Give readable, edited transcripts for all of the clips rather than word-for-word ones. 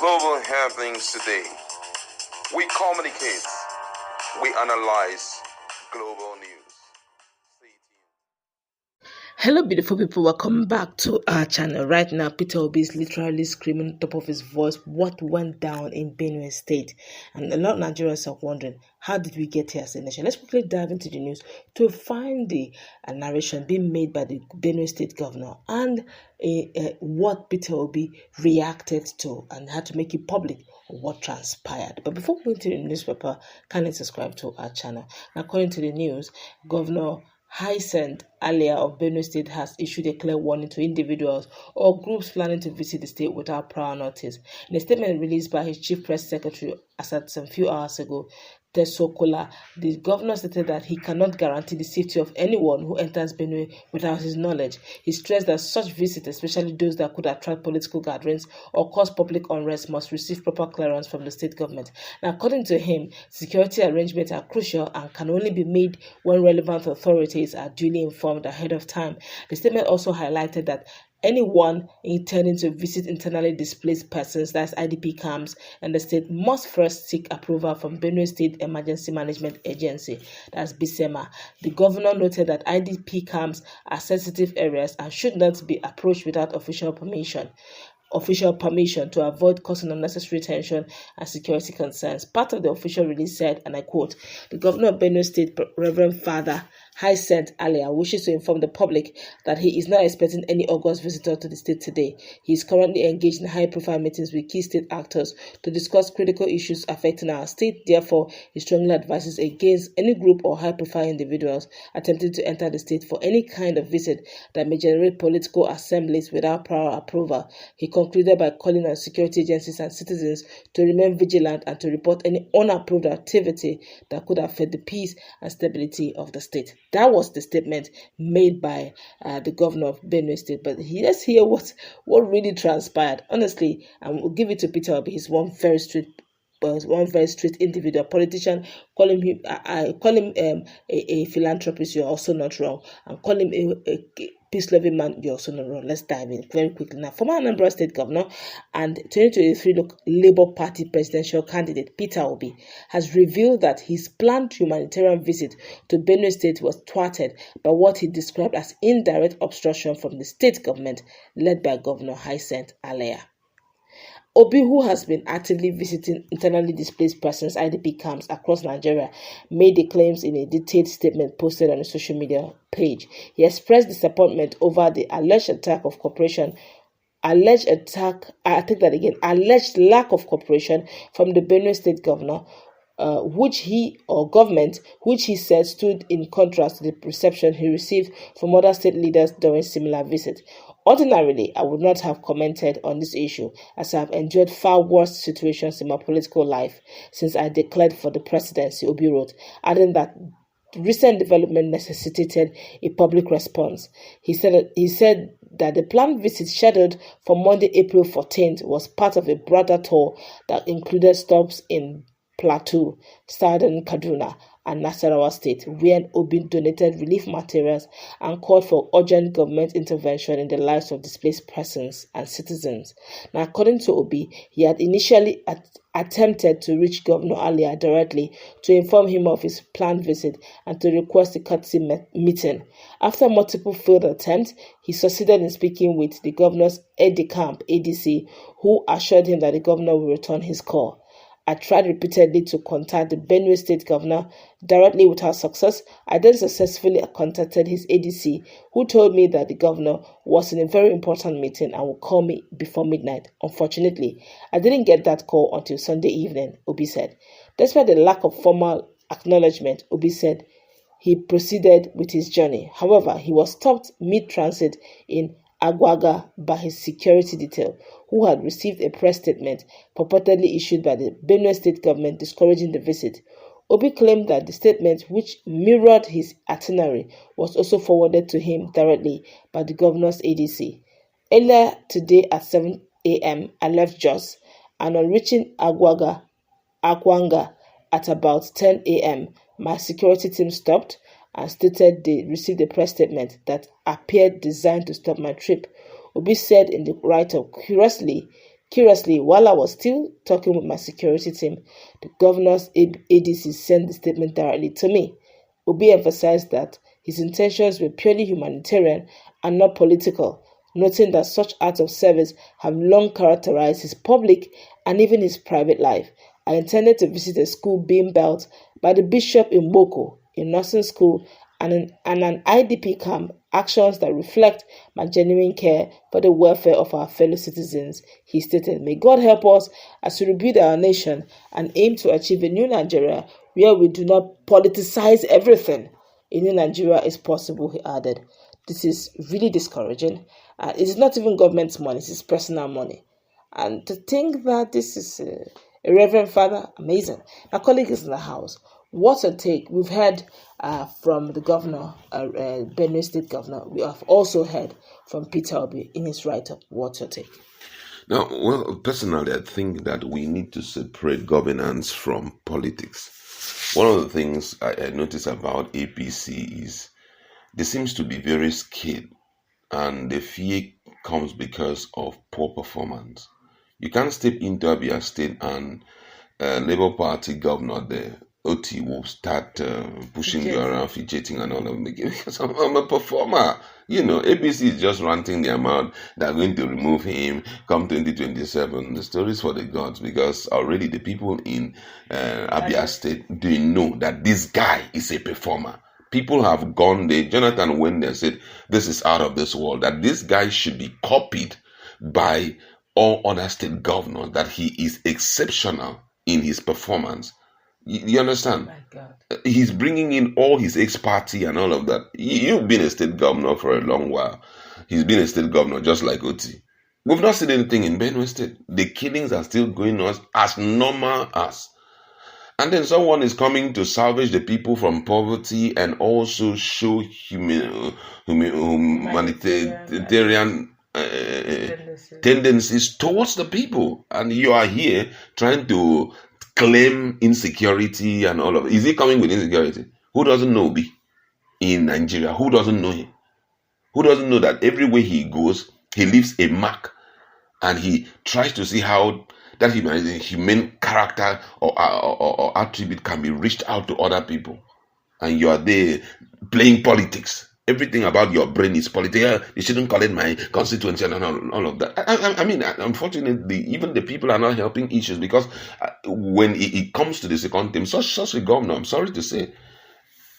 Global happenings today. We communicate. We analyze global news. Hello, beautiful people. Welcome back to our channel. Right now, Peter Obi is literally screaming top of his voice what went down in Benue State. And a lot of Nigerians are wondering, how did we get here as a nation? Let's quickly dive into the news to find the narration being made by the Benue State governor and what Peter Obi reacted to and had to make it public what transpired. But before going to the newspaper, kindly subscribe to our channel. Now, according to the news, Governor Alia of Benue State has issued a clear warning to individuals or groups planning to visit the state without prior notice. In a statement released by his chief press secretary as at some few hours ago, Tesokola, the governor stated that he cannot guarantee the safety of anyone who enters Benue without his knowledge. He stressed that such visits, especially those that could attract political gatherings or cause public unrest, must receive proper clearance from the state government. Now, according to him, security arrangements are crucial and can only be made when relevant authorities are duly informed ahead of time. The statement also highlighted that anyone intending to visit internally displaced persons, that's IDP camps, and the state must first seek approval from Benue State Emergency Management Agency, that's BSEMA. The governor noted that IDP camps are sensitive areas and should not be approached without official permission to avoid causing unnecessary tension and security concerns. Part of the official release said, and I quote, "The governor of Benue State, Reverend Father Alia, wishes to inform the public that he is not expecting any August visitor to the state today. He is currently engaged in high-profile meetings with key state actors to discuss critical issues affecting our state. Therefore, he strongly advises against any group or high-profile individuals attempting to enter the state for any kind of visit that may generate political assemblies without prior approval." He concluded by calling on security agencies and citizens to remain vigilant and to report any unapproved activity that could affect the peace and stability of the state. That was the statement made by the governor of Benue State. But let's hear what really transpired. Honestly, and we'll give it to Peter Obi. He's one very straight individual politician. Call him a philanthropist, you're also not wrong, and call him a peace-loving man, you're also not wrong. Let's dive in very quickly now. Former Anambra State Governor and 2023 Labour Party presidential candidate Peter Obi has revealed that his planned humanitarian visit to Benue State was thwarted by what he described as indirect obstruction from the state government led by Governor Alia. Obi, who has been actively visiting internally displaced persons IDP camps across Nigeria, made the claims in a detailed statement posted on his social media page. He expressed disappointment over the alleged lack of cooperation from the Benue State governor, which he said stood in contrast to the reception he received from other state leaders during similar visits. Ordinarily, I would not have commented on this issue, as I have endured far worse situations in my political life since I declared for the presidency, Obi wrote, adding that recent development necessitated a public response. He said that the planned visit scheduled for Monday, April 14th was part of a broader tour that included stops in Plateau, Southern Kaduna, and Nasarawa State, where Obi donated relief materials and called for urgent government intervention in the lives of displaced persons and citizens. Now, according to Obi, he had initially attempted to reach Governor Alia directly to inform him of his planned visit and to request a courtesy meeting. After multiple failed attempts, he succeeded in speaking with the governor's aide-de-camp, ADC, who assured him that the governor will return his call. I tried repeatedly to contact the Benue State governor directly without success. I then successfully contacted his ADC, who told me that the governor was in a very important meeting and would call me before midnight. Unfortunately, I didn't get that call until Sunday evening, Obi said. Despite the lack of formal acknowledgement, Obi said he proceeded with his journey. However, he was stopped mid-transit in Agwaga by his security detail, who had received a press statement purportedly issued by the Benue State government discouraging the visit. Obi claimed that the statement, which mirrored his itinerary, was also forwarded to him directly by the governor's ADC. Earlier today at 7 a.m., I left Jos, and on reaching Akwanga at about 10 a.m., my security team stopped and stated they received a press statement that appeared designed to stop my trip. Obi said in the write-up, curiously, Curiously, while I was still talking with my security team, the governor's ADC sent the statement directly to me. Obi emphasized that his intentions were purely humanitarian and not political, noting that such acts of service have long characterized his public and even his private life. I intended to visit a school being built by the bishop in Boko, a nursing school, and an IDP camp, actions that reflect my genuine care for the welfare of our fellow citizens, he stated. May God help us as we rebuild our nation and aim to achieve a new Nigeria where we do not politicize everything. A new Nigeria is possible, he added. This is really discouraging. It is not even government's money, it is personal money. And to think that this is a reverend father, amazing. My colleague is in the house. What's your take? We've heard from the governor, Benue State Governor. We have also heard from Peter Obi in his write-up. What's your take? Now, well, personally, I think that we need to separate governance from politics. One of the things I notice about APC is they seems to be very scared, and the fear comes because of poor performance. You can't step into Abia State and Labour Party governor there, OT, will start pushing you around, fidgeting and all of that. Because I'm a performer. You know, ABC is just ranting their mouth. They're going to remove him come 2027. The story is for the gods, because already the people in Abia State, they know that this guy is a performer. People have gone there. Jonathan went there and said, this is out of this world, that this guy should be copied by all other state governors, that he is exceptional in his performance. You understand? My God. He's bringing in all his ex-party and all of that. You've been a state governor for a long while. He's been a state governor just like Oti. We've not seen anything in Benue State. The killings are still going on as normal as. And then someone is coming to salvage the people from poverty and also show humanitarian tendencies towards the people. And you are here trying to claim insecurity and all of it. Is he coming with insecurity? Who doesn't know Obi in Nigeria? Who doesn't know him? Who doesn't know that everywhere he goes, he leaves a mark, and he tries to see how that human character or attribute can be reached out to other people. And you are there playing politics. Everything about your brain is political. You shouldn't call it my constituency and all of that. I mean, unfortunately, even the people are not helping issues, because when it comes to the second term, such a governor, I'm sorry to say,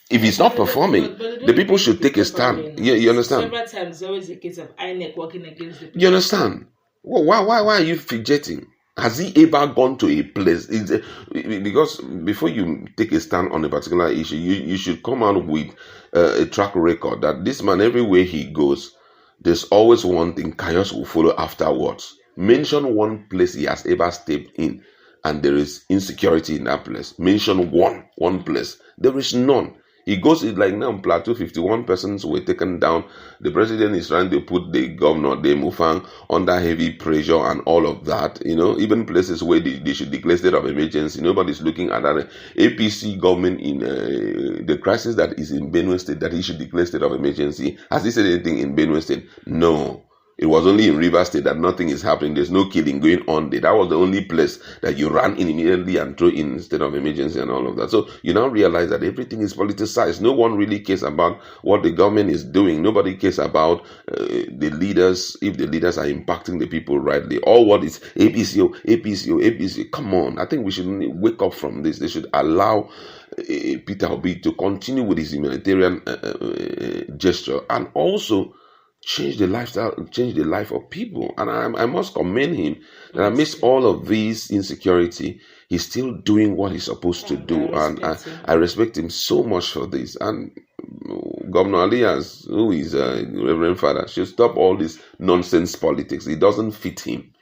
if he's not performing, the people should take a stand. You understand? Several times, it's always a case of INEC working against the people. You understand? Well, why are you fidgeting? Has he ever gone to a place? Because before you take a stand on a particular issue, you should come out with a track record that this man, everywhere he goes, there's always one thing, chaos will follow afterwards. Mention one place he has ever stepped in and there is insecurity in that place. Mention one place. There is none. He goes, it's like now Plateau, 51 persons were taken down. The president is trying to put the governor, the Mufang, under heavy pressure and all of that. You know, even places where they should declare state of emergency, nobody's looking at that. APC government in the crisis that is in Benue State, that he should declare state of emergency. Has he said anything in Benue State? No. It was only in River State that nothing is happening. There's no killing going on there. That was the only place that you ran in immediately and threw in state of emergency and all of that. So you now realize that everything is politicized. No one really cares about what the government is doing. Nobody cares about the leaders, if the leaders are impacting the people rightly. All what is APCO. Come on. I think we should wake up from this. They should allow Peter Obi to continue with his humanitarian gesture, and also change the lifestyle, change the life of people. And I must commend him that amidst all of this insecurity, he's still doing what he's supposed to do. And I respect him so much for this. And Governor Alia, who is a Reverend Father, should stop all this nonsense politics. It doesn't fit him.